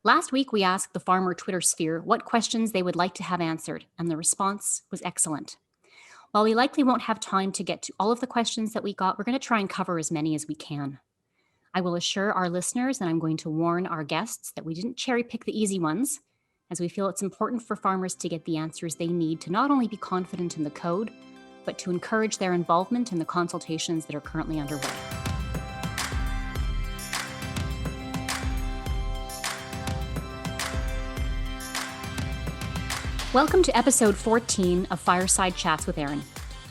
Last week, we asked the farmer Twitter sphere what questions they would like to have answered, and the response was excellent. While we likely won't have time to get to all of the questions that we got, we're going to try and cover as many as we can. I will assure our listeners, and I'm going to warn our guests, that we didn't cherry pick the easy ones, as we feel it's important for farmers to get the answers they need to not only be confident in the code, but to encourage their involvement in the consultations that are currently underway. Welcome to episode 14 of Fireside Chats with Erin.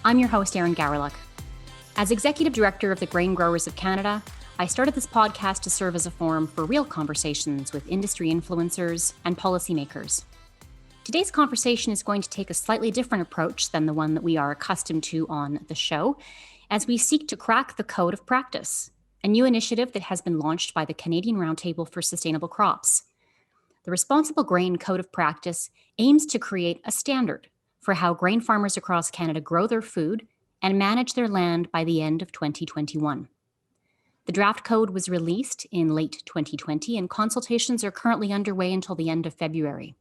I'm your host, Erin. As Executive Director of the Grain Growers of Canada, I started this podcast to serve as a forum for real conversations with industry influencers and policymakers. Today's conversation is going to take a slightly different approach than the one that we are accustomed to on the show, as we seek to crack the Code of Practice, a new initiative that has been launched by the Canadian Roundtable for Sustainable Crops. The Responsible Grain Code of Practice aims to create a standard for how grain farmers across Canada grow their food and manage their land by the end of 2021. The draft code was released in late 2020, and consultations are currently underway until the end of February.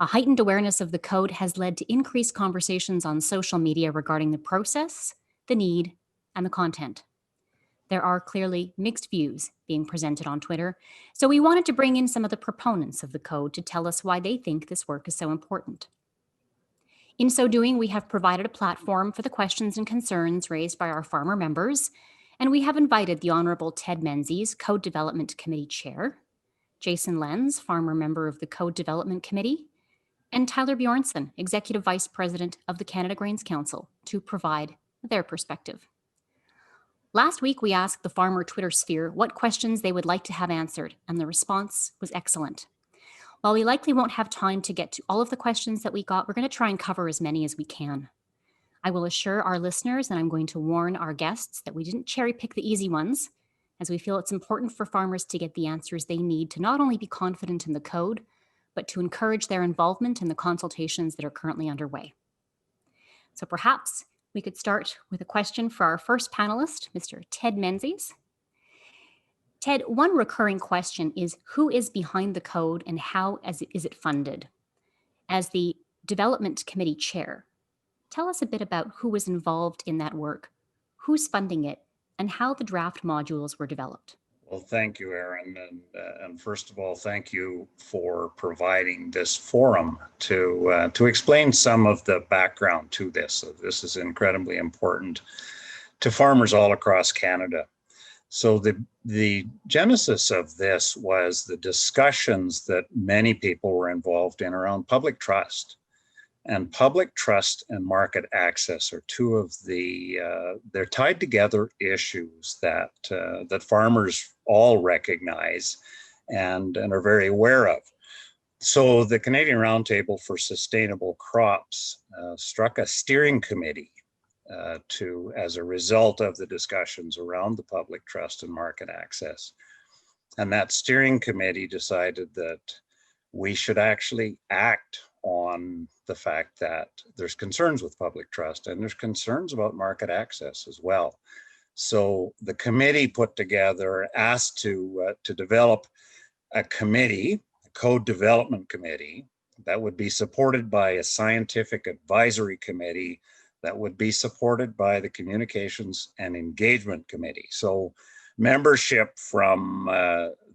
A heightened awareness of the code has led to increased conversations on social media regarding the process, the need, and the content. There are clearly mixed views being presented on Twitter, so we wanted to bring in some of the proponents of the code to tell us why they think this work is so important. In so doing, we have provided a platform for the questions and concerns raised by our farmer members, and we have invited the Honourable Ted Menzies, Code Development Committee Chair, Jason Lenz, farmer member of the Code Development Committee, and Tyler Bjornson, Executive Vice President of the Canada Grains Council, to provide their perspective. Last week, we asked the farmer Twitter sphere what questions they would like to have answered, and the response was excellent. While we likely won't have time to get to all of the questions that we got, we're going to try and cover as many as we can. I will assure our listeners, and I'm going to warn our guests, that we didn't cherry pick the easy ones, as we feel it's important for farmers to get the answers they need to not only be confident in the code, but to encourage their involvement in the consultations that are currently underway. So perhaps we could start with a question for our first panelist, Mr. Ted Menzies. Ted, one recurring question is who is behind the code and how is it funded? As the Development Committee Chair, tell us a bit about who was involved in that work, who's funding it, and how the draft modules were developed. Well, thank you, Erin. And first of all, thank you for providing this forum to explain some of the background to this. So this is incredibly important to farmers all across Canada. So the genesis of this was the discussions that many people were involved in around public trust. And public trust and market access are two of they're tied together issues that farmers all recognize and are very aware of. So the Canadian Roundtable for Sustainable Crops struck a steering committee as a result of the discussions around the public trust and market access. And that steering committee decided that we should actually act on the fact that there's concerns with public trust and there's concerns about market access as well. So the committee put together, asked to develop a committee, a code development committee, that would be supported by a scientific advisory committee that would be supported by the communications and engagement committee. So membership from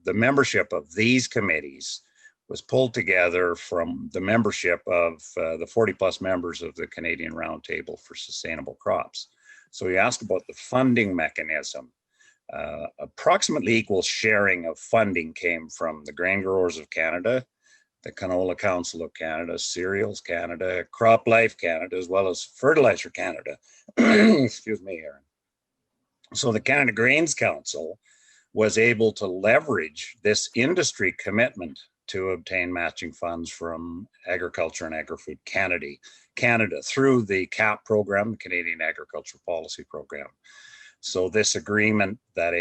the membership of these committees was pulled together from the membership of the 40 plus members of the Canadian Roundtable for Sustainable Crops. So he asked about the funding mechanism. Approximately equal sharing of funding came from the Grain Growers of Canada, the Canola Council of Canada, Cereals Canada, Crop Life Canada, as well as Fertilizer Canada. Excuse me, Erin. So the Canada Grains Council was able to leverage this industry commitment to obtain matching funds from Agriculture and Agri-Food Canada through the CAP program, the Canadian Agriculture Policy Program. So this agreement that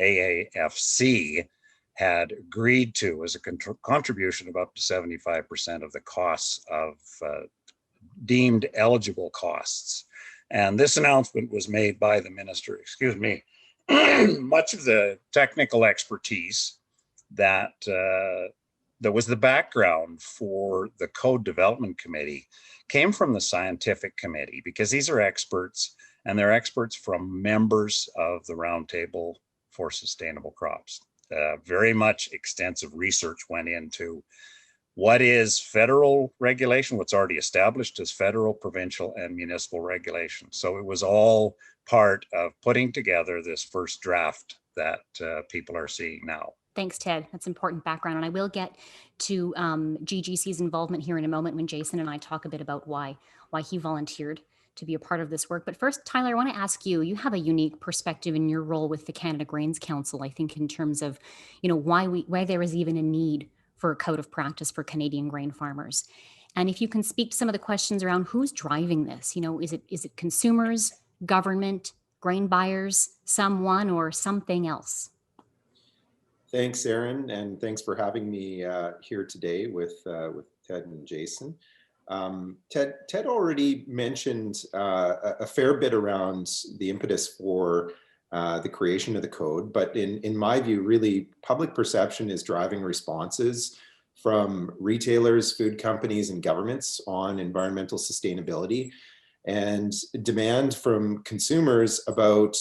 AAFC had agreed to as a contribution of up to 75% of the costs of deemed eligible costs. And this announcement was made by the minister, Much of the technical expertise that that was the background for the Code Development Committee came from the Scientific Committee, because these are experts, and they're experts from members of the Roundtable for Sustainable Crops. Very much extensive research went into what is federal regulation, what's already established as federal, provincial, and municipal regulation. So it was all part of putting together this first draft that people are seeing now. Thanks, Ted. That's important background. And I will get to GGC's involvement here in a moment when Jason and I talk a bit about why he volunteered to be a part of this work. But first, Tyler, I want to ask you, you have a unique perspective in your role with the Canada Grains Council, I think, in terms of, why there is even a need for a code of practice for Canadian grain farmers. And if you can speak to some of the questions around who's driving this, is it consumers, government, grain buyers, someone, or something else? Thanks, Erin, and thanks for having me here today with Ted and Jason. Ted already mentioned a fair bit around the impetus for the creation of the code, but in my view, really, public perception is driving responses from retailers, food companies, and governments on environmental sustainability, and demand from consumers about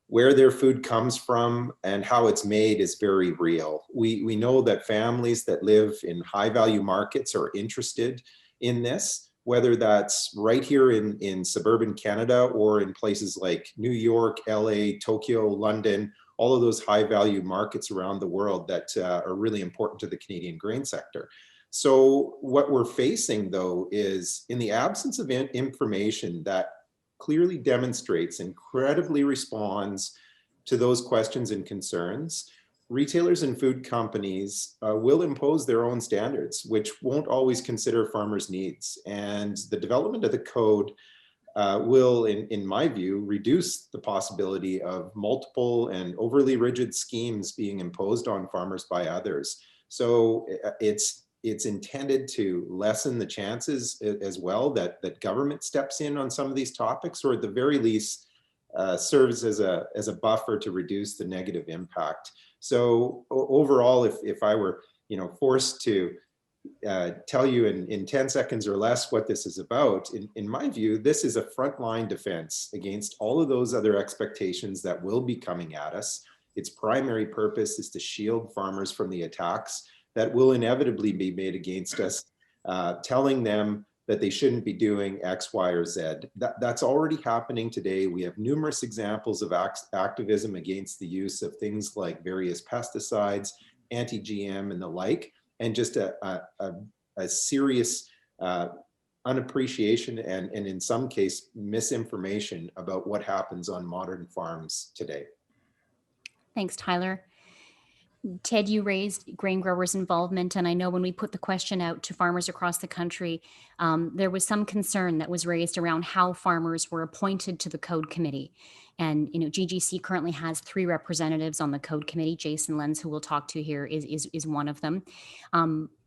where their food comes from and how it's made is very real. We know that families that live in high value markets are interested in this, whether that's right here in suburban Canada or in places like New York, LA, Tokyo, London, all of those high value markets around the world that are really important to the Canadian grain sector. So what we're facing, though, is in the absence of information that clearly demonstrates and credibly responds to those questions and concerns, retailers and food companies will impose their own standards, which won't always consider farmers' needs. And the development of the code will, in my view, reduce the possibility of multiple and overly rigid schemes being imposed on farmers by others. So it's intended to lessen the chances as well that government steps in on some of these topics, or at the very least serves as a buffer to reduce the negative impact. So overall, if I were forced to tell you in 10 seconds or less what this is about, in my view, this is a frontline defense against all of those other expectations that will be coming at us. Its primary purpose is to shield farmers from the attacks that will inevitably be made against us, telling them that they shouldn't be doing X, Y, or Z. That's already happening today. We have numerous examples of activism against the use of things like various pesticides, anti-GM, and the like, and just a serious unappreciation and in some case misinformation about what happens on modern farms today. Thanks, Tyler. Ted, you raised grain growers' involvement, and I know when we put the question out to farmers across the country, there was some concern that was raised around how farmers were appointed to the Code Committee. And GGC currently has 3 representatives on the Code Committee. Jason Lenz, who we'll talk to here, is one of them.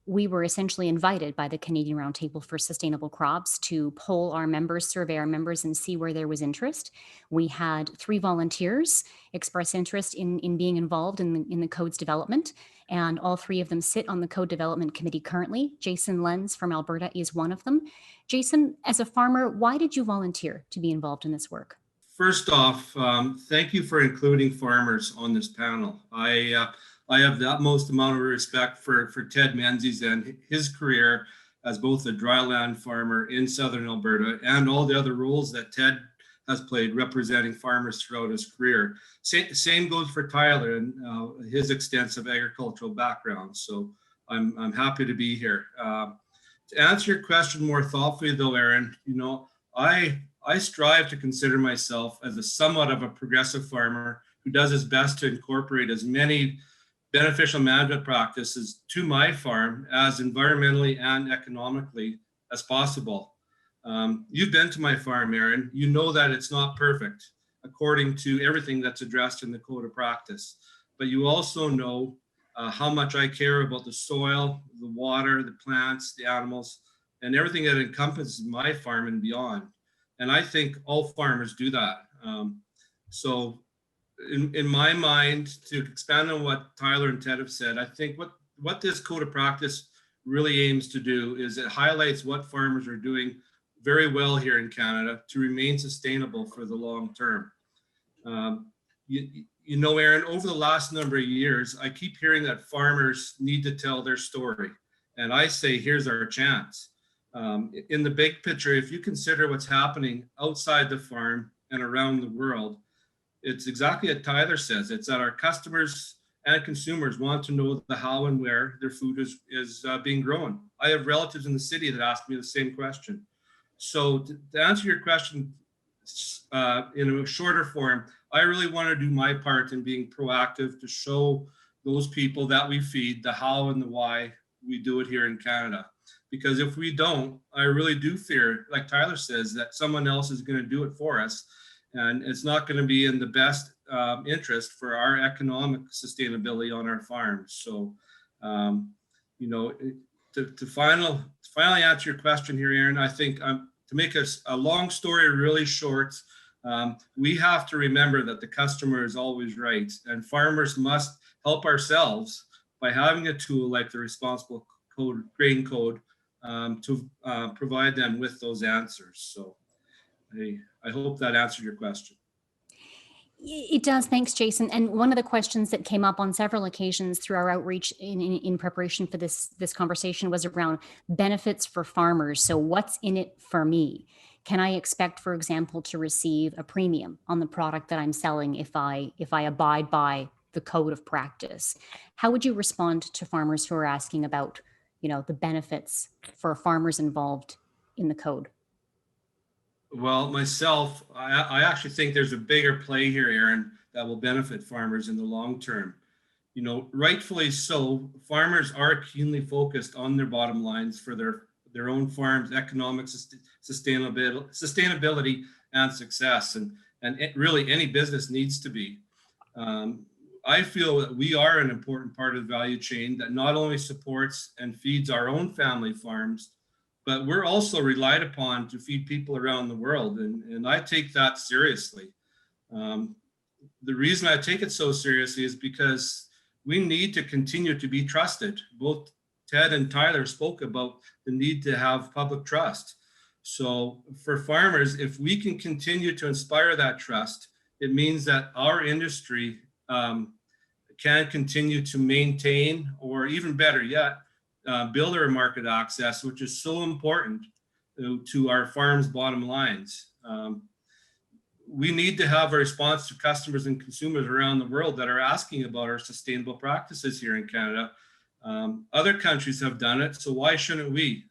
We were essentially invited by the Canadian Roundtable for Sustainable Crops to poll our members, survey our members, and see where there was interest. We had 3 volunteers express interest in being involved in the code's development, and all 3 of them sit on the Code Development Committee currently. Jason Lenz from Alberta is one of them. Jason, as a farmer, why did you volunteer to be involved in this work? First off, thank you for including farmers on this panel. I have the utmost amount of respect for Ted Menzies and his career as both a dryland farmer in southern Alberta and all the other roles that Ted has played representing farmers throughout his career. Same goes for Tyler and his extensive agricultural background. So I'm happy to be here. To answer your question more thoughtfully though, Erin, I strive to consider myself as a somewhat of a progressive farmer who does his best to incorporate as many beneficial management practices to my farm as environmentally and economically as possible. You've been to my farm, Erin. You know that it's not perfect according to everything that's addressed in the Code of Practice. But you also know how much I care about the soil, the water, the plants, the animals, and everything that encompasses my farm and beyond. And I think all farmers do that. So in my mind, to expand on what Tyler and Ted have said, I think what this code of practice really aims to do is it highlights what farmers are doing very well here in Canada to remain sustainable for the long term. You know, Erin, over the last number of years, I keep hearing that farmers need to tell their story. And I say, here's our chance. In the big picture, if you consider what's happening outside the farm and around the world, it's exactly what Tyler says. It's that our customers and consumers want to know the how and where their food is being grown. I have relatives in the city that ask me the same question. So to answer your question in a shorter form, I really want to do my part in being proactive to show those people that we feed the how and the why we do it here in Canada. Because if we don't, I really do fear, like Tyler says, that someone else is going to do it for us. And it's not going to be in the best interest for our economic sustainability on our farms. So, you know, to finally answer your question here, Erin, I think to make a long story really short, we have to remember that the customer is always right, and farmers must help ourselves by having a tool like the Responsible Grain Code to provide them with those answers. So I hope that answered your question. It does. Thanks, Jason. And one of the questions that came up on several occasions through our outreach in preparation for this conversation was around benefits for farmers. So what's in it for me? Can I expect, for example, to receive a premium on the product that I'm selling if I abide by the code of practice? How would you respond to farmers who are asking about, you know, the benefits for farmers involved in the code? Well, myself, I actually think there's a bigger play here, Erin, that will benefit farmers in the long term. You know, rightfully so, farmers are keenly focused on their bottom lines for their own farms' economic sustainability and success. And really any business needs to be. I feel that we are an important part of the value chain that not only supports and feeds our own family farms, but we're also relied upon to feed people around the world. And I take that seriously. The reason I take it so seriously is because we need to continue to be trusted. Both Ted and Tyler spoke about the need to have public trust. So for farmers, if we can continue to inspire that trust, it means that our industry can continue to maintain, or even better yet, build our market access, which is so important to our farms' bottom lines. We need to have a response to customers and consumers around the world that are asking about our sustainable practices here in Canada. Other countries have done it, so why shouldn't we?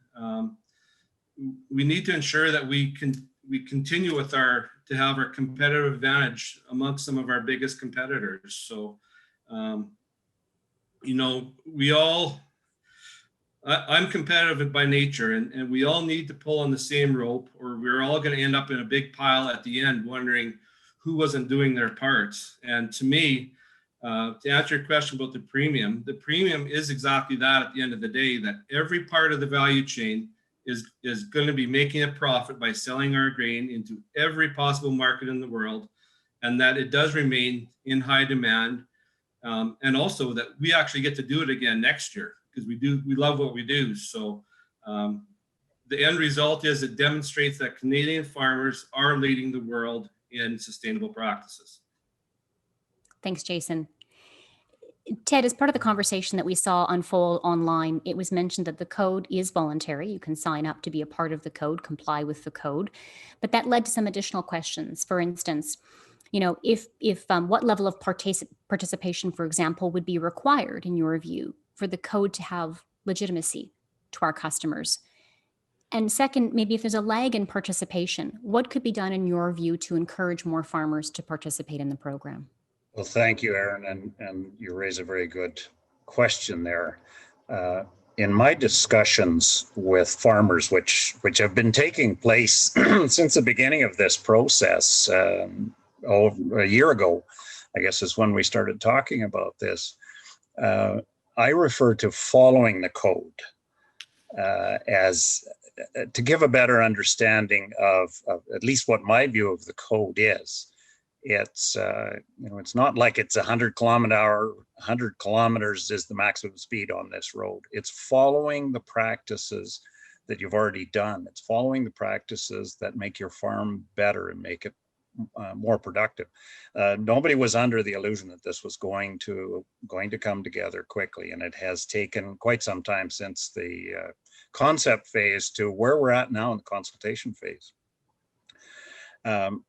We need to ensure that we continue to have our competitive advantage amongst some of our biggest competitors. So, you know, I'm competitive by nature, and we all need to pull on the same rope, or we're all going to end up in a big pile at the end wondering who wasn't doing their parts. And to me, to answer your question about the premium is exactly that at the end of the day, that every part of the value chain is going to be making a profit by selling our grain into every possible market in the world, and that it does remain in high demand, and also that we actually get to do it again next year, because we love what we do. So the end result is it demonstrates that Canadian farmers are leading the world in sustainable practices. Thanks, Jason. Ted, as part of the conversation that we saw unfold online, it was mentioned that the code is voluntary. You can sign up to be a part of the code, comply with the code, but that led to some additional questions. For instance, you know, if what level of participation, for example, would be required in your view for the code to have legitimacy to our customers? And second, maybe if there's a lag in participation, what could be done in your view to encourage more farmers to participate in the program? Well, thank you, Erin, and you raise a very good question there. In my discussions with farmers, which have been taking place since the beginning of this process, over a year ago, I guess is when we started talking about this, I refer to following the code as to give a better understanding of at least what my view of the code is. It's it's not like it's 100 km/h. 100 kilometers is the maximum speed on this road. It's following the practices that you've already done. It's following the practices that make your farm better and make it more productive. Nobody was under the illusion that this was going to come together quickly, and it has taken quite some time since the concept phase to where we're at now in the consultation phase.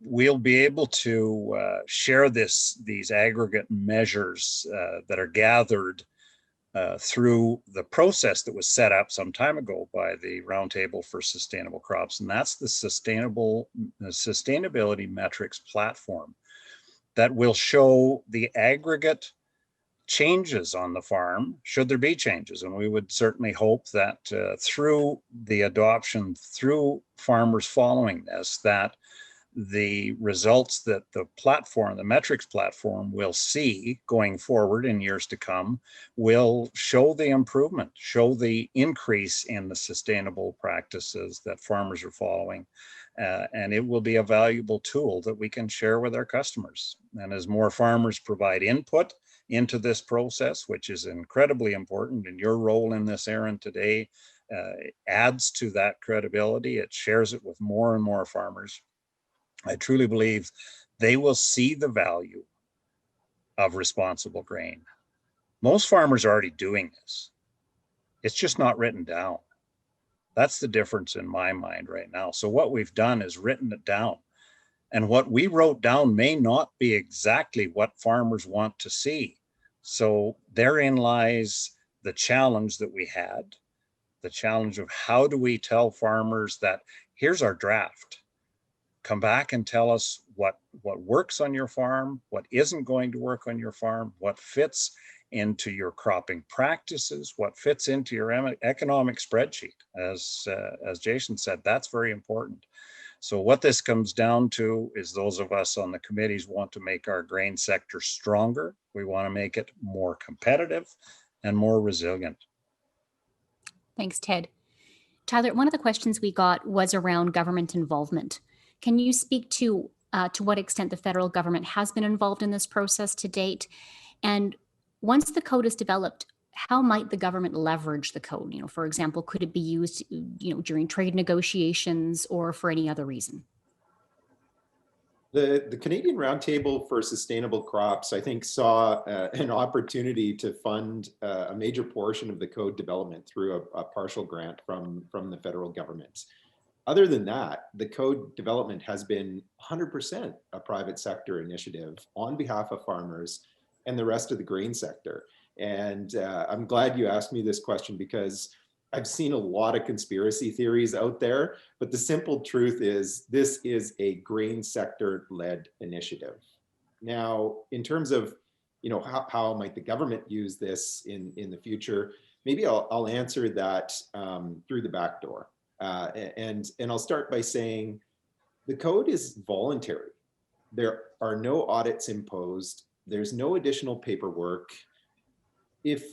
We'll be able to share these aggregate measures that are gathered through the process that was set up some time ago by the Roundtable for Sustainable Crops, and that's the sustainability metrics platform that will show the aggregate changes on the farm, should there be changes. And we would certainly hope that through the adoption, through farmers following this, that the results that the platform, the metrics platform, will see going forward in years to come will show the improvement, show the increase in the sustainable practices that farmers are following. And it will be a valuable tool that we can share with our customers. And as more farmers provide input into this process, which is incredibly important, and your role in this, Erin, today adds to that credibility. It shares it with more and more farmers. I truly believe they will see the value of responsible grain. Most farmers are already doing this. It's just not written down. That's the difference in my mind right now. So what we've done is written it down. And what we wrote down may not be exactly what farmers want to see. So therein lies the challenge that we had, the challenge of how do we tell farmers that here's our draft. Come back and tell us what works on your farm, what isn't going to work on your farm, what fits into your cropping practices, what fits into your economic spreadsheet. As Jason said, that's very important. So what this comes down to is those of us on the committees want to make our grain sector stronger. We want to make it more competitive and more resilient. Thanks, Ted. Tyler, one of the questions we got was around government involvement. Can you speak to what extent the federal government has been involved in this process to date? And once the code is developed, how might the government leverage the code? For example, could it be used, during trade negotiations or for any other reason? The Canadian Roundtable for Sustainable Crops, I think, saw an opportunity to fund a major portion of the code development through a partial grant from the federal government. Other than that, the code development has been 100% a private sector initiative on behalf of farmers and the rest of the grain sector. And I'm glad you asked me this question, because I've seen a lot of conspiracy theories out there, but the simple truth is this is a grain sector led initiative. Now, in terms of, how might the government use this in the future, maybe I'll answer that through the back door. And I'll start by saying the code is voluntary. There are no audits imposed. There's no additional paperwork. If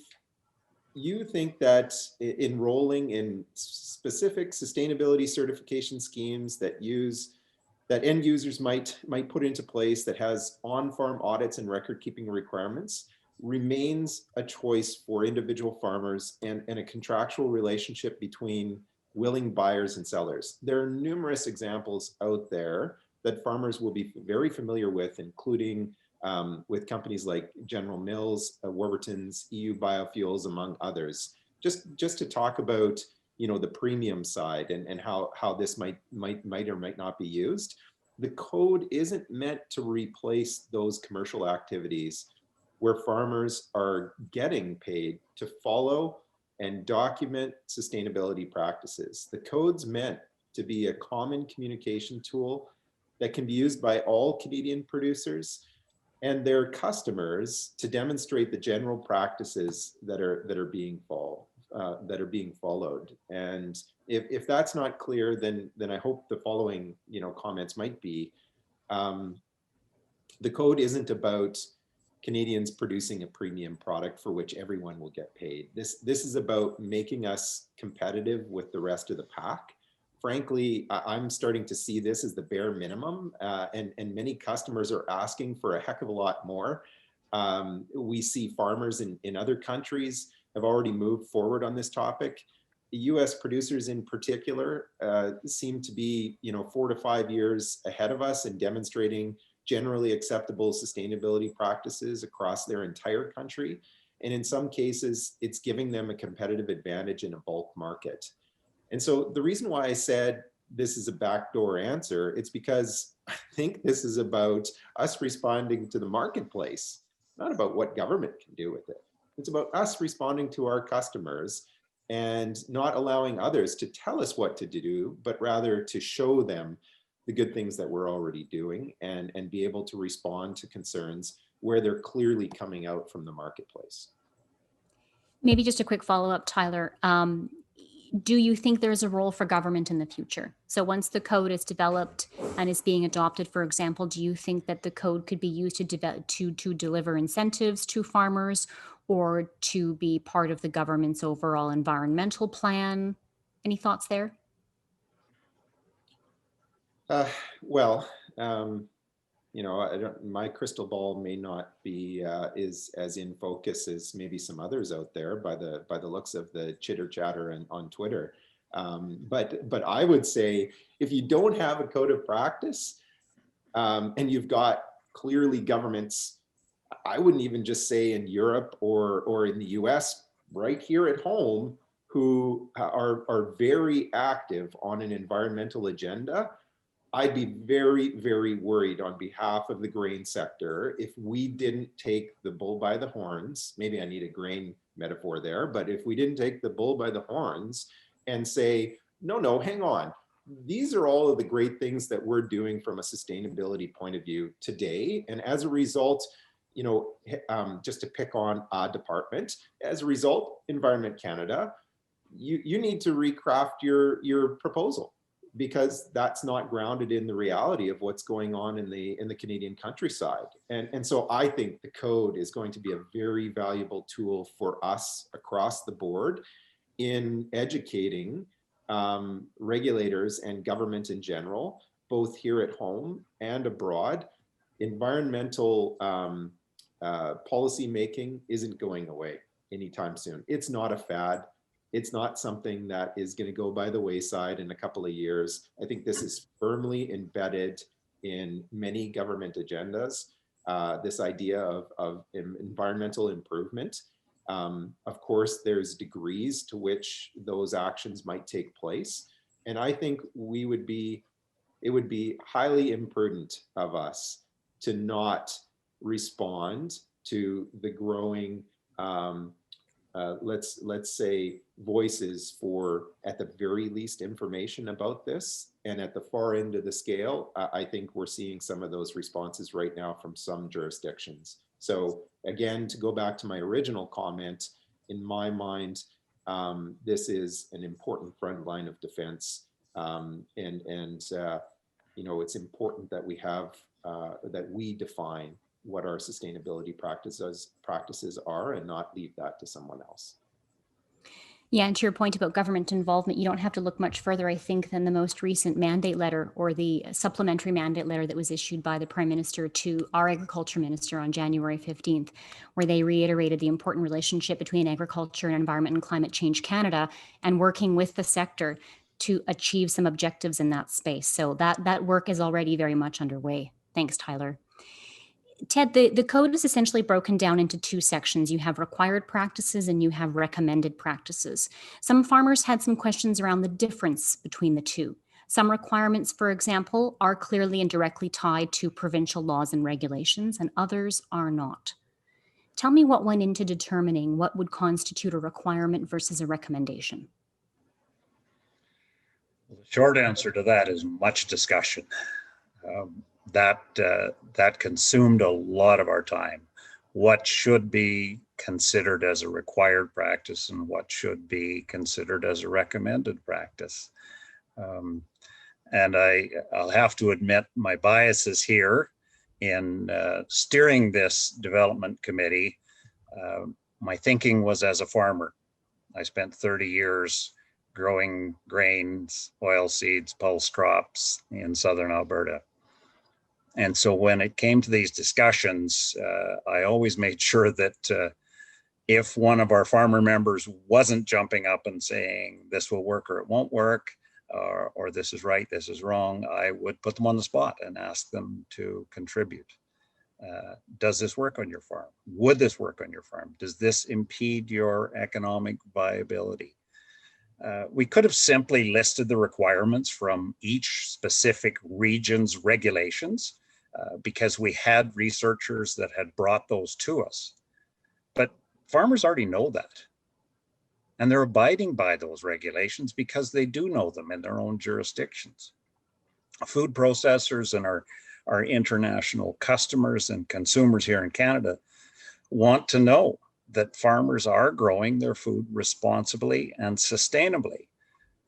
you think that enrolling in specific sustainability certification schemes that end users might put into place that has on-farm audits and record-keeping requirements remains a choice for individual farmers and a contractual relationship between willing buyers and sellers. There are numerous examples out there that farmers will be very familiar with, including with companies like General Mills, Warburton's, EU Biofuels, among others. Just to talk about, the premium side and how this might or might not be used. The code isn't meant to replace those commercial activities where farmers are getting paid to follow and document sustainability practices. The code's meant to be a common communication tool that can be used by all Canadian producers and their customers to demonstrate the general practices that are being followed. And if that's not clear, then I hope the following comments might be. The code isn't about Canadians producing a premium product for which everyone will get paid. This is about making us competitive with the rest of the pack frankly, I'm starting to see this as the bare minimum, and many customers are asking for a heck of a lot more. We see farmers in other countries have already moved forward on this topic. The US producers in particular seem to be 4 to 5 years ahead of us in demonstrating generally acceptable sustainability practices across their entire country. And in some cases, it's giving them a competitive advantage in a bulk market. And so the reason why I said this is a backdoor answer, it's because I think this is about us responding to the marketplace, not about what government can do with it. It's about us responding to our customers and not allowing others to tell us what to do, but rather to show them the good things that we're already doing and be able to respond to concerns where they're clearly coming out from the marketplace. Maybe just a quick follow-up, Tyler. Do you think there's a role for government in the future? So once the code is developed and is being adopted, for example, do you think that the code could be used to deliver incentives to farmers or to be part of the government's overall environmental plan? Any thoughts there? Well, my crystal ball may not be is as in focus as maybe some others out there by the looks of the chitter chatter on Twitter. But I would say if you don't have a code of practice and you've got clearly governments, I wouldn't even just say in Europe or in the US, right here at home, who are very active on an environmental agenda, I'd be very, very worried on behalf of the grain sector if we didn't take the bull by the horns. Maybe I need a grain metaphor there, but if we didn't take the bull by the horns and say, no, hang on. These are all of the great things that we're doing from a sustainability point of view today. And as a result, just to pick on a department, as a result, Environment Canada, you need to recraft your proposal, because that's not grounded in the reality of what's going on in the Canadian countryside. And so I think the code is going to be a very valuable tool for us across the board in educating regulators and government in general, both here at home and abroad. Environmental policy making isn't going away anytime soon. It's not a fad. It's not something that is going to go by the wayside in a couple of years. I think this is firmly embedded in many government agendas, this idea of environmental improvement. Of course, there's degrees to which those actions might take place. And I think it would be highly imprudent of us to not respond to the growing let's say voices for, at the very least, information about this. And at the far end of the scale, I think we're seeing some of those responses right now from some jurisdictions. So again, to go back to my original comment, in my mind, this is an important front line of defense. It's important that we have, that we define what our sustainability practices are and not leave that to someone else. Yeah, and to your point about government involvement, you don't have to look much further, I think, than the most recent mandate letter or the supplementary mandate letter that was issued by the Prime Minister to our Agriculture Minister on January 15th, where they reiterated the important relationship between agriculture and Environment and Climate Change Canada and working with the sector to achieve some objectives in that space. So that work is already very much underway. Thanks, Tyler. Ted, the code is essentially broken down into two sections. You have required practices and you have recommended practices. Some farmers had some questions around the difference between the two. Some requirements, for example, are clearly and directly tied to provincial laws and regulations, and others are not. Tell me what went into determining what would constitute a requirement versus a recommendation. The short answer to that is much discussion. That consumed a lot of our time. What should be considered as a required practice and what should be considered as a recommended practice. And I'll have to admit my biases here in steering this development committee. My thinking was as a farmer. I spent 30 years growing grains, oilseeds, pulse crops in southern Alberta. And so when it came to these discussions, I always made sure that if one of our farmer members wasn't jumping up and saying this will work or it won't work, or this is right, this is wrong, I would put them on the spot and ask them to contribute. Does this work on your farm? Would this work on your farm? Does this impede your economic viability? We could have simply listed the requirements from each specific region's regulations because we had researchers that had brought those to us. But farmers already know that. And they're abiding by those regulations because they do know them in their own jurisdictions. Food processors and our international customers and consumers here in Canada want to know that farmers are growing their food responsibly and sustainably.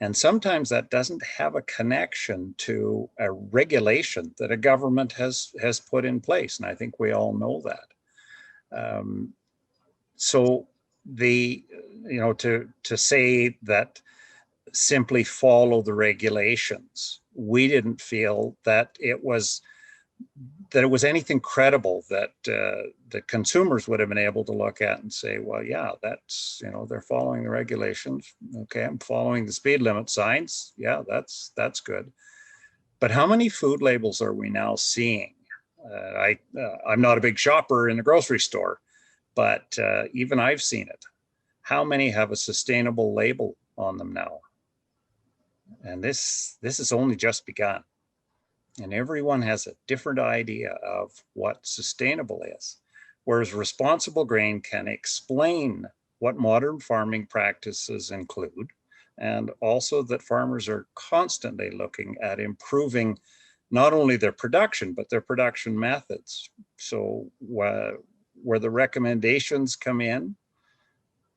And sometimes that doesn't have a connection to a regulation that a government has put in place. And I think we all know that. So to say that simply follow the regulations, we didn't feel that it was anything credible that the consumers would have been able to look at and say, well, yeah, that's, they're following the regulations. Okay, I'm following the speed limit signs. Yeah, that's good. But how many food labels are we now seeing? I'm not a big shopper in the grocery store, but even I've seen it. How many have a sustainable label on them now? And this has only just begun. And everyone has a different idea of what sustainable is. Whereas responsible grain can explain what modern farming practices include, and also that farmers are constantly looking at improving not only their production, but their production methods. So where the recommendations come in,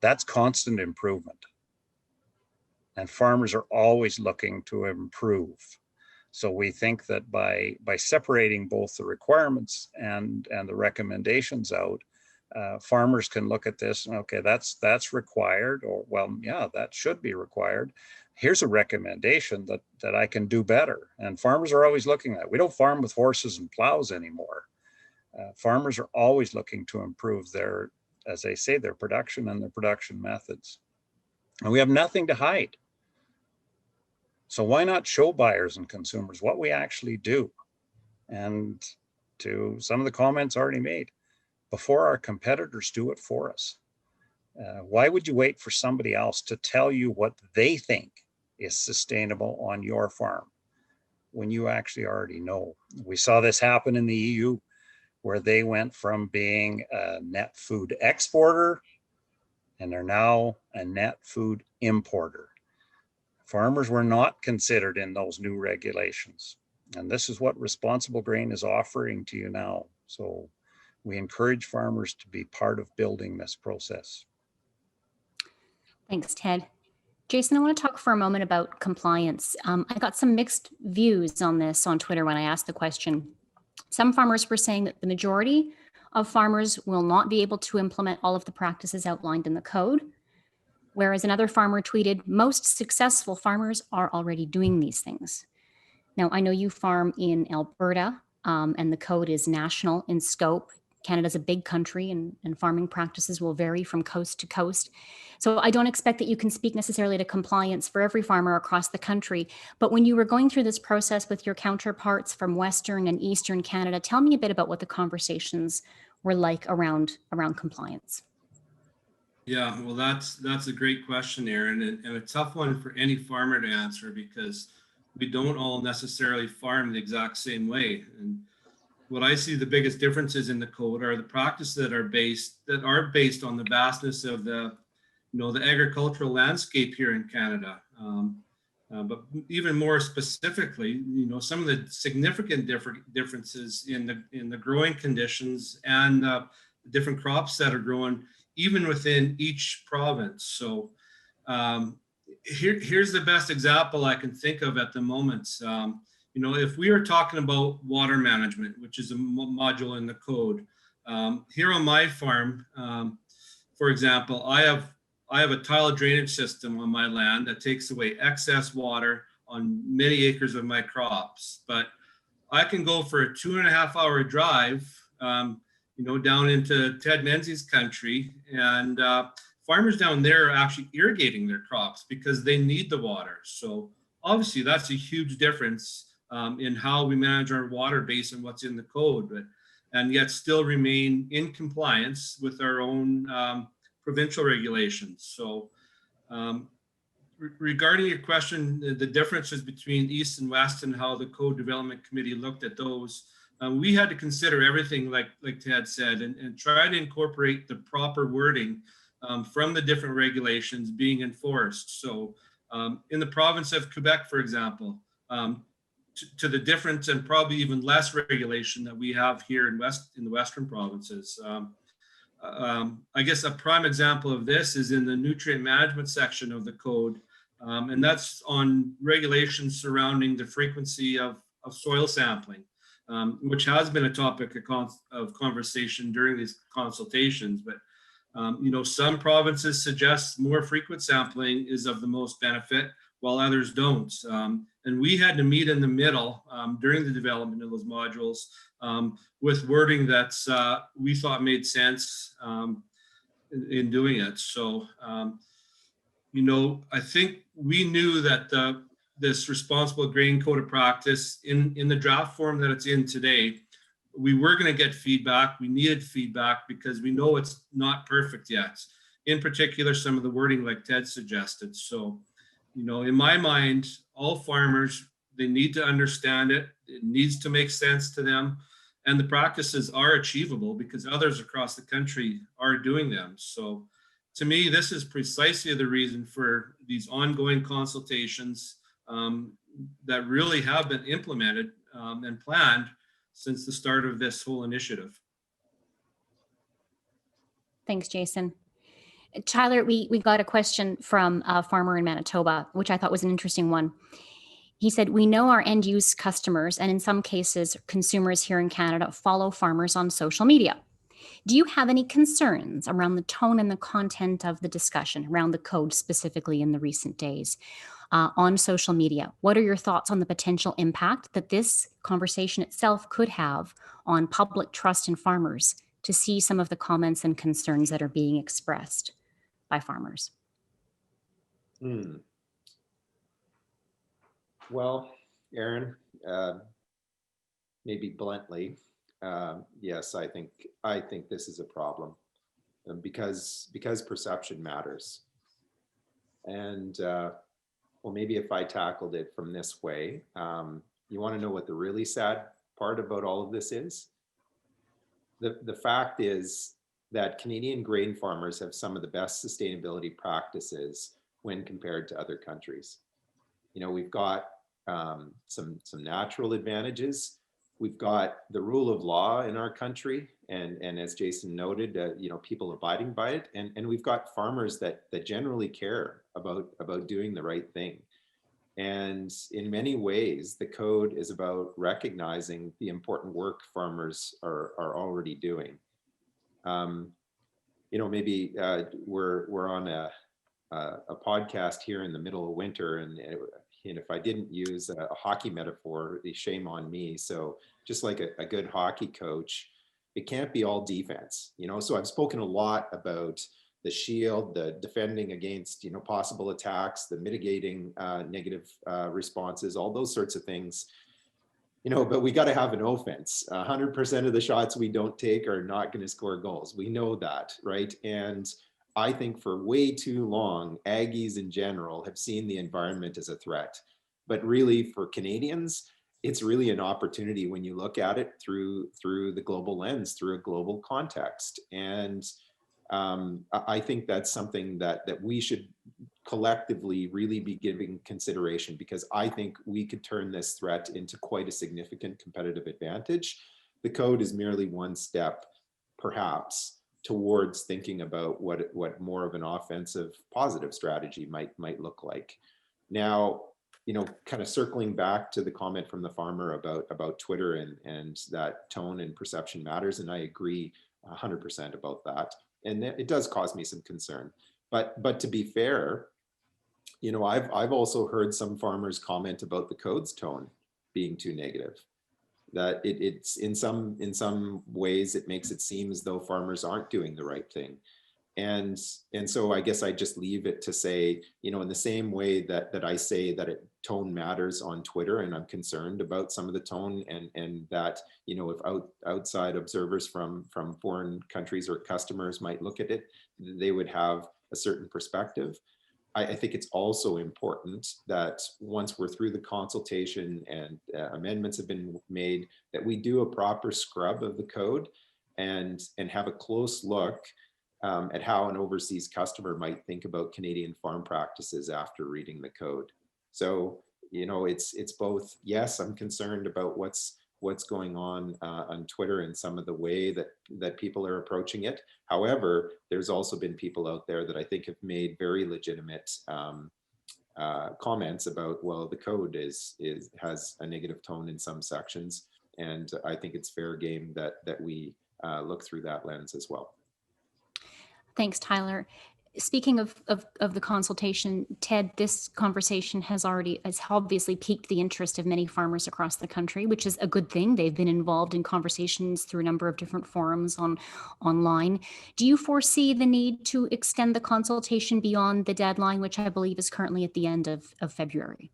that's constant improvement. And farmers are always looking to improve. So we think that by separating both the requirements and the recommendations out, farmers can look at this and, okay, that's required, or, well, yeah, that should be required. Here's a recommendation that I can do better. And farmers are always looking at it. We don't farm with horses and plows anymore. Farmers are always looking to improve their, as they say, their production and their production methods. And we have nothing to hide. So why not show buyers and consumers what we actually do? And to some of the comments already made, before our competitors do it for us. Why would you wait for somebody else to tell you what they think is sustainable on your farm when you actually already know? We saw this happen in the EU, where they went from being a net food exporter, and they're now a net food importer. Farmers were not considered in those new regulations. And this is what Responsible Grain is offering to you now. So we encourage farmers to be part of building this process. Thanks, Ted. Jason, I want to talk for a moment about compliance. I got some mixed views on this on Twitter when I asked the question. Some farmers were saying that the majority of farmers will not be able to implement all of the practices outlined in the code. Whereas another farmer tweeted, most successful farmers are already doing these things. Now, I know you farm in Alberta, and the code is national in scope. Canada's a big country, and farming practices will vary from coast to coast. So I don't expect that you can speak necessarily to compliance for every farmer across the country. But when you were going through this process with your counterparts from Western and Eastern Canada, tell me a bit about what the conversations were like around compliance. Yeah, well, that's a great question, Erin, and a tough one for any farmer to answer, because we don't all necessarily farm the exact same way. And what I see the biggest differences in the code are the practices that are based on the vastness of the agricultural landscape here in Canada. But even more specifically, some of the significant differences in the growing conditions and the different crops that are grown even within each province. So here's the best example I can think of at the moment. If we are talking about water management, which is a module in the code, here on my farm, for example, I have I have a tile drainage system on my land that takes away excess water on many acres of my crops. But I can go for a 2.5 hour drive, down into Ted Menzies country, and farmers down there are actually irrigating their crops because they need the water. So obviously that's a huge difference in how we manage our water based on what's in the code, and yet still remain in compliance with our own provincial regulations. So regarding your question, the differences between East and West and how the Code Development Committee looked at those, we had to consider everything like Ted said, and try to incorporate the proper wording from the different regulations being enforced. So in the province of Quebec, for example, to the different and probably even less regulation that we have here in the Western provinces. I guess a prime example of this is in the nutrient management section of the code, and that's on regulations surrounding the frequency of soil sampling, which has been a topic of conversation during these consultations. But some provinces suggest more frequent sampling is of the most benefit, while others don't. And we had to meet in the middle during the development of those modules with wording that we thought made sense in doing it. So, I think we knew that this responsible grain code of practice in the draft form that it's in today, we were going to get feedback. We needed feedback because we know it's not perfect yet. In particular, some of the wording like Ted suggested. So, in my mind, all farmers, they need to understand it. It needs to make sense to them. And the practices are achievable because others across the country are doing them. So to me, this is precisely the reason for these ongoing consultations that really have been implemented and planned since the start of this whole initiative. Thanks, Jason. Tyler, we got a question from a farmer in Manitoba, which I thought was an interesting one. He said, we know our end use customers, and in some cases, consumers here in Canada follow farmers on social media. Do you have any concerns around the tone and the content of the discussion around the code, specifically in the recent days on social media? What are your thoughts on the potential impact that this conversation itself could have on public trust in farmers to see some of the comments and concerns that are being expressed by farmers? Well, Erin, maybe bluntly, yes, I think this is a problem because perception matters. And well, maybe if I tackled it from this way, you want to know what the really sad part about all of this is? The fact is that Canadian grain farmers have some of the best sustainability practices when compared to other countries. We've got some natural advantages. We've got the rule of law in our country, and as Jason noted, people abiding by it, and we've got farmers that generally care about doing the right thing. And in many ways, the code is about recognizing the important work farmers are already doing. Maybe we're on a podcast here in the middle of winter, and if I didn't use a hockey metaphor, shame on me. So just like a good hockey coach, it can't be all defense, So I've spoken a lot about the shield, the defending against, possible attacks, the mitigating negative responses, all those sorts of things. But we got to have an offense. 100% of the shots we don't take are not going to score goals. We know that, right? And I think for way too long, Aggies in general have seen the environment as a threat. But really, for Canadians, it's really an opportunity when you look at it through the global lens, through a global context. And I think that's something that we should collectively really be giving consideration, because I think we could turn this threat into quite a significant competitive advantage. The code is merely one step, perhaps, towards thinking about what more of an offensive, positive strategy might look like. Now, kind of circling back to the comment from the farmer about Twitter and that tone and perception matters, and I agree 100% about that. And it does cause me some concern. But to be fair, you know, I've also heard some farmers comment about the code's tone being too negative. That it's in some ways it makes it seem as though farmers aren't doing the right thing. And so I guess I just leave it to say, you know, in the same way that I say that tone matters on Twitter, and I'm concerned about some of the tone, and that, you know, if outside observers from foreign countries or customers might look at it, they would have a certain perspective. I think it's also important that once we're through the consultation and amendments have been made, that we do a proper scrub of the code and have a close look at how an overseas customer might think about Canadian farm practices after reading the code. So, you know, it's both, yes, I'm concerned about what's going on Twitter and some of the way that people are approaching it. However, there's also been people out there that I think have made very legitimate comments about, well, the code has a negative tone in some sections, and I think it's fair game that we look through that lens as well. Thanks, Tyler. Speaking of the consultation, Ted, this conversation has obviously piqued the interest of many farmers across the country, which is a good thing. They've been involved in conversations through a number of different forums online. Do you foresee the need to extend the consultation beyond the deadline, which I believe is currently at the end of February?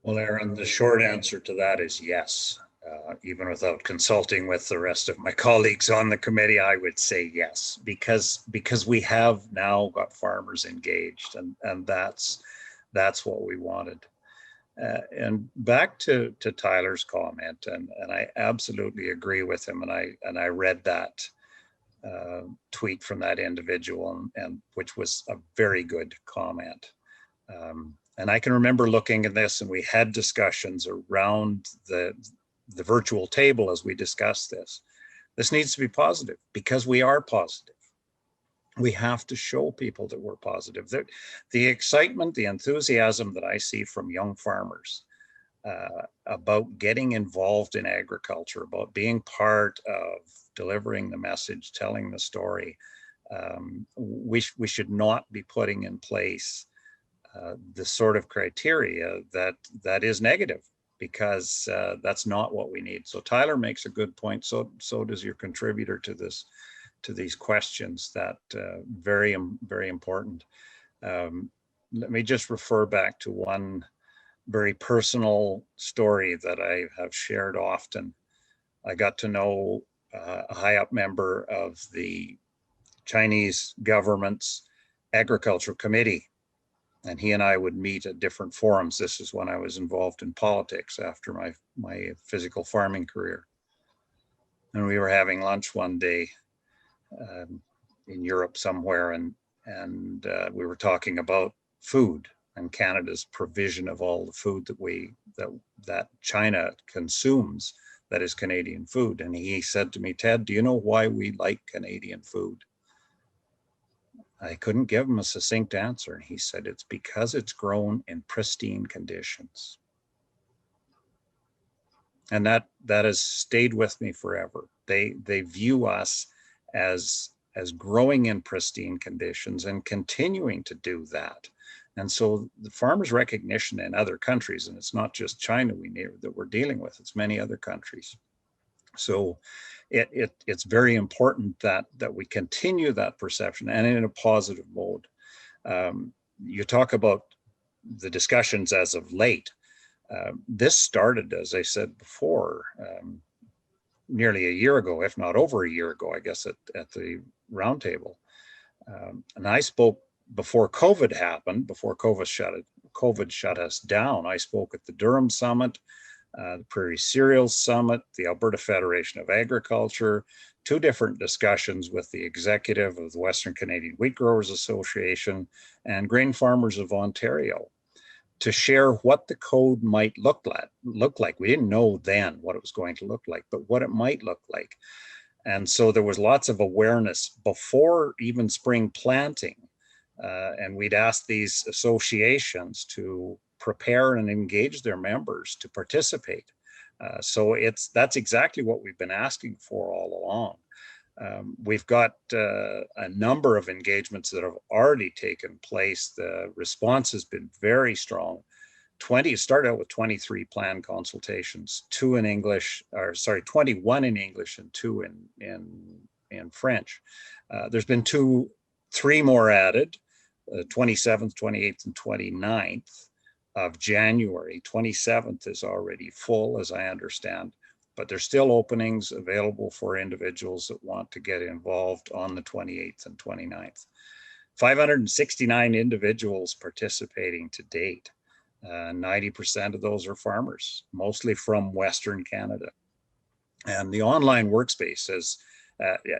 Well, Erin, the short answer to that is yes. Even without consulting with the rest of my colleagues on the committee, I would say yes, because we have now got farmers engaged, and that's what we wanted. And back to Tyler's comment, and I absolutely agree with him, and I read that tweet from that individual, and which was a very good comment. And I can remember looking at this, and we had discussions around the virtual table as we discussed this. This needs to be positive because we are positive. We have to show people that we're positive. The excitement, the enthusiasm that I see from young farmers about getting involved in agriculture, about being part of delivering the message, telling the story, we should not be putting in place the sort of criteria that is negative, because that's not what we need. So Tyler makes a good point. So does your contributor to these questions. That very important. Let me just refer back to one very personal story that I have shared often. I got to know a high up member of the Chinese government's agricultural committee, and he and I would meet at different forums. This is when I was involved in politics after my physical farming career. And we were having lunch one day in Europe somewhere, and we were talking about food and Canada's provision of all the food that China consumes that is Canadian food. And he said to me, "Ted, do you know why we like Canadian food?" I couldn't give him a succinct answer. And he said, "It's because it's grown in pristine conditions." And that has stayed with me forever. They view us as growing in pristine conditions and continuing to do that. And so the farmers' recognition in other countries, and it's not just China that we're dealing with, it's many other countries. So it's very important that we continue that perception, and in a positive mode. You talk about the discussions as of late. This started, as I said before, nearly a year ago, if not over a year ago, I guess, at the roundtable. And I spoke before COVID happened, before COVID shut us down. I spoke at the Durham Summit, the Prairie Cereals Summit, the Alberta Federation of Agriculture, two different discussions with the executive of the Western Canadian Wheat Growers Association and Grain Farmers of Ontario, to share what the code might look like. We didn't know then what it was going to look like, but what it might look like. And so there was lots of awareness before even spring planting. And we'd ask these associations to prepare and engage their members to participate. So that's exactly what we've been asking for all along. We've got a number of engagements that have already taken place. The response has been very strong. It started out with 23 planned consultations, 21 in English and 2 in French. There's been 3 more added, 27th, 28th, and 29th of January. 27th is already full, as I understand, but there's still openings available for individuals that want to get involved on the 28th and 29th. 569 individuals participating to date. 90% of those are farmers, mostly from Western Canada. And the online workspace is,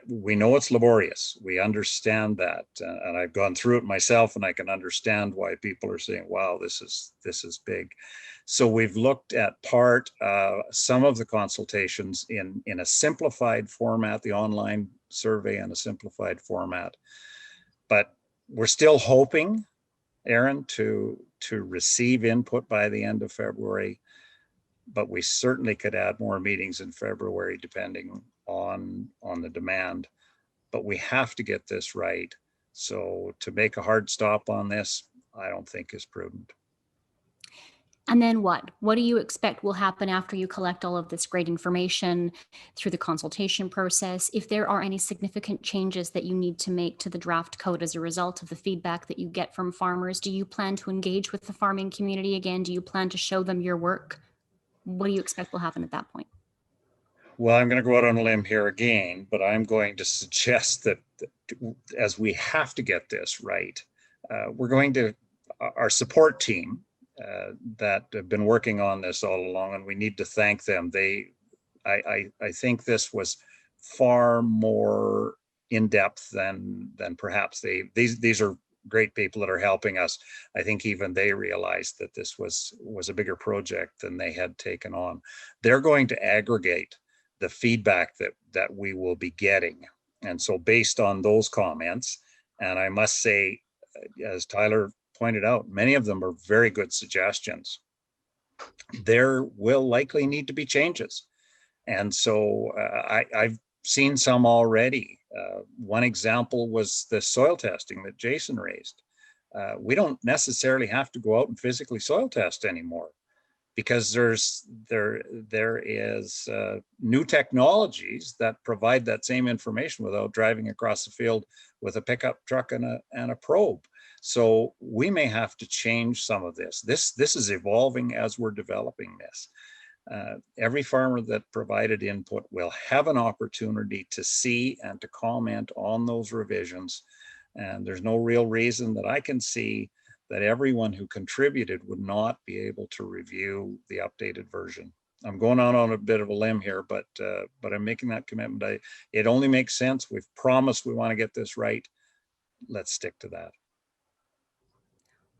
we know it's laborious. We understand that. And I've gone through it myself, and I can understand why people are saying, wow, this is big. So we've looked at some of the consultations in a simplified format, the online survey in a simplified format. But we're still hoping, Erin, to receive input by the end of February, but we certainly could add more meetings in February depending on the demand. But we have to get this right. So to make a hard stop on this, I don't think is prudent. And then what? What do you expect will happen after you collect all of this great information through the consultation process? If there are any significant changes that you need to make to the draft code as a result of the feedback that you get from farmers, do you plan to engage with the farming community again? Do you plan to show them your work? What do you expect will happen at that point? Well, I'm going to go out on a limb here again, but I'm going to suggest that as we have to get this right, our support team, that have been working on this all along, and we need to thank them. I think this was far more in depth than perhaps these are great people that are helping us. I think even they realized that this was a bigger project than they had taken on. They're going to aggregate the feedback that we will be getting, and so based on those comments, and I must say, as Tyler pointed out, many of them are very good suggestions. There will likely need to be changes. And so I've seen some already. One example was the soil testing that Jason raised. We don't necessarily have to go out and physically soil test anymore, because there is new technologies that provide that same information without driving across the field with a pickup truck and a probe. So we may have to change some of this. This is evolving as we're developing this. Every farmer that provided input will have an opportunity to see and to comment on those revisions. And there's no real reason that I can see that everyone who contributed would not be able to review the updated version. I'm going on a bit of a limb here, but I'm making that commitment. It only makes sense. We've promised we want to get this right. Let's stick to that.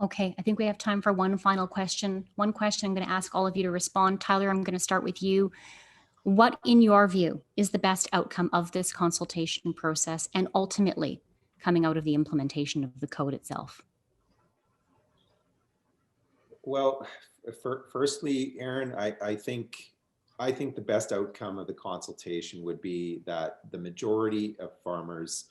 Okay, I think we have time for one final question. One question I'm going to ask all of you to respond. Tyler, I'm going to start with you. What, in your view, is the best outcome of this consultation process and ultimately coming out of the implementation of the code itself? Well, firstly, Erin, I think the best outcome of the consultation would be that the majority of farmers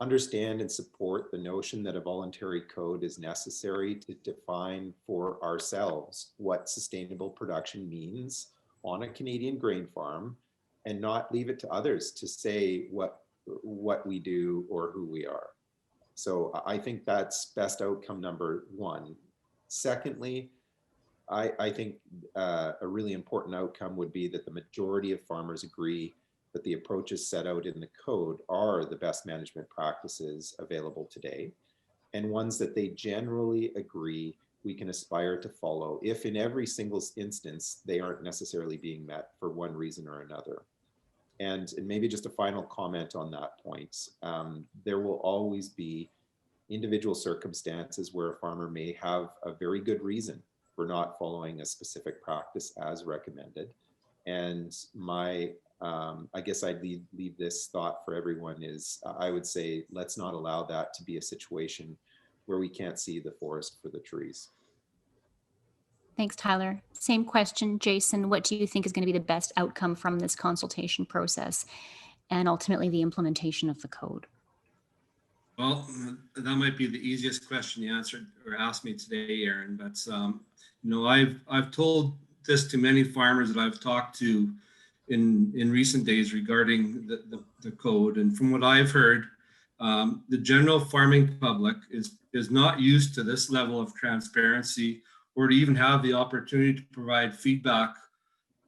understand and support the notion that a voluntary code is necessary to define for ourselves what sustainable production means on a Canadian grain farm, and not leave it to others to say what we do or who we are. So I think that's best outcome number one. Secondly, I think a really important outcome would be that the majority of farmers agree that the approaches set out in the code are the best management practices available today, and ones that they generally agree we can aspire to follow if in every single instance they aren't necessarily being met for one reason or another. And maybe just a final comment on that point. There will always be individual circumstances where a farmer may have a very good reason for not following a specific practice as recommended. And I guess I'd leave this thought for everyone is, I would say, let's not allow that to be a situation where we can't see the forest for the trees. Thanks, Tyler. Same question, Jason. What do you think is going to be the best outcome from this consultation process? and ultimately the implementation of the code? Well, that might be the easiest question you answered or asked me today, Erin. But I've told this to many farmers that I've talked to in recent days regarding the code, and from what I've heard, the general farming public is not used to this level of transparency or to even have the opportunity to provide feedback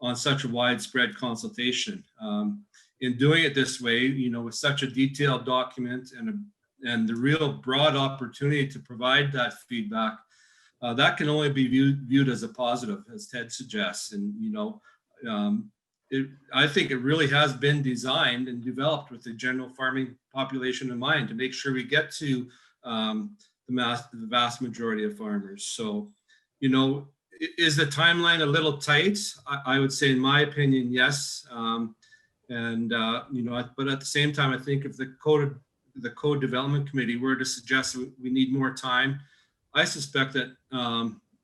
on such a widespread consultation. In doing it this way, with such a detailed document and the real broad opportunity to provide that feedback, that can only be viewed as a positive, as Ted suggests. And I think it really has been designed and developed with the general farming population in mind to make sure we get to the vast majority of farmers. So, is the timeline a little tight? I would say, in my opinion, yes. But at the same time, I think if the code development committee were to suggest we need more time, I suspect that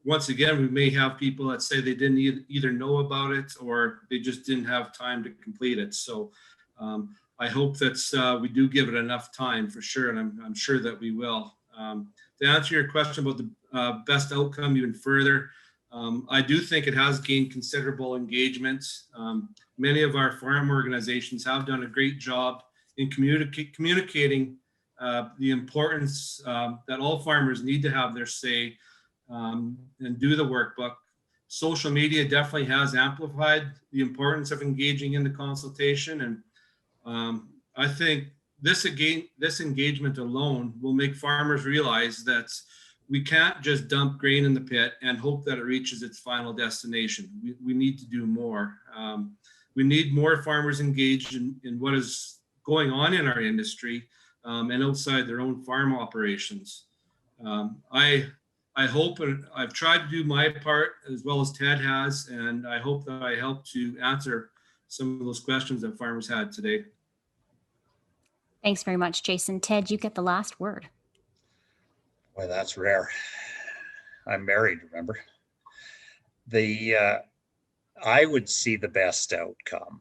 once again, we may have people that say they didn't either know about it or they just didn't have time to complete it. So I hope that we do give it enough time for sure, and I'm sure that we will. To answer your question about the best outcome even further, I do think it has gained considerable engagement. Many of our farm organizations have done a great job in communicating the importance that all farmers need to have their say and do the workbook. Social media definitely has amplified the importance of engaging in the consultation, and I think this engagement alone will make farmers realize that we can't just dump grain in the pit and hope that it reaches its final destination. We need to do more. We need more farmers engaged in what is going on in our industry and outside their own farm operations. I hope, and I've tried to do my part as well as Ted has, and I hope that I helped to answer some of those questions that farmers had today. Thanks very much, Jason. Ted, you get the last word. Boy, that's rare. I'm married, remember? I would see the best outcome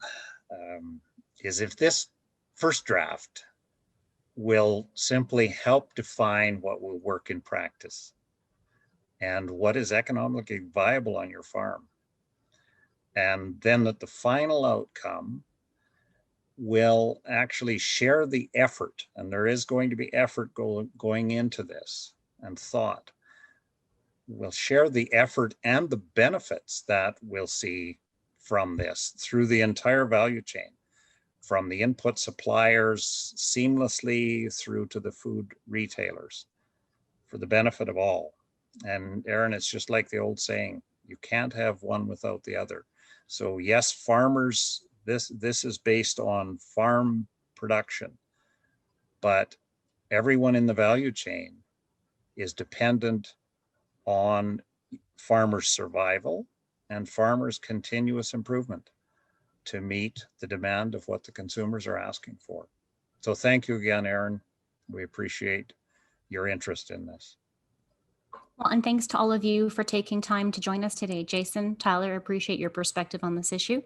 is if this first draft will simply help define what will work in practice and what is economically viable on your farm. And then that the final outcome will actually share the effort, and there is going to be effort going into this and thought. We'll share the effort and the benefits that we'll see from this through the entire value chain, from the input suppliers seamlessly through to the food retailers, for the benefit of all. And Erin, it's just like the old saying, you can't have one without the other. So yes, farmers, this is based on farm production, but everyone in the value chain is dependent on farmers' survival and farmers' continuous improvement to meet the demand of what the consumers are asking for. So thank you again, Erin. We appreciate your interest in this. Well, and thanks to all of you for taking time to join us today. Jason, Tyler, appreciate your perspective on this issue.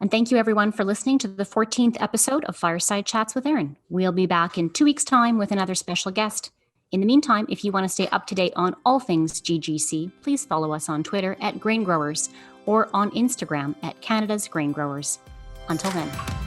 And thank you everyone for listening to the 14th episode of Fireside Chats with Erin. We'll be back in 2 weeks' time with another special guest. In the meantime, if you want to stay up to date on all things GGC, please follow us on Twitter @Grain Growers or on Instagram @Canada's Grain Growers. Until then.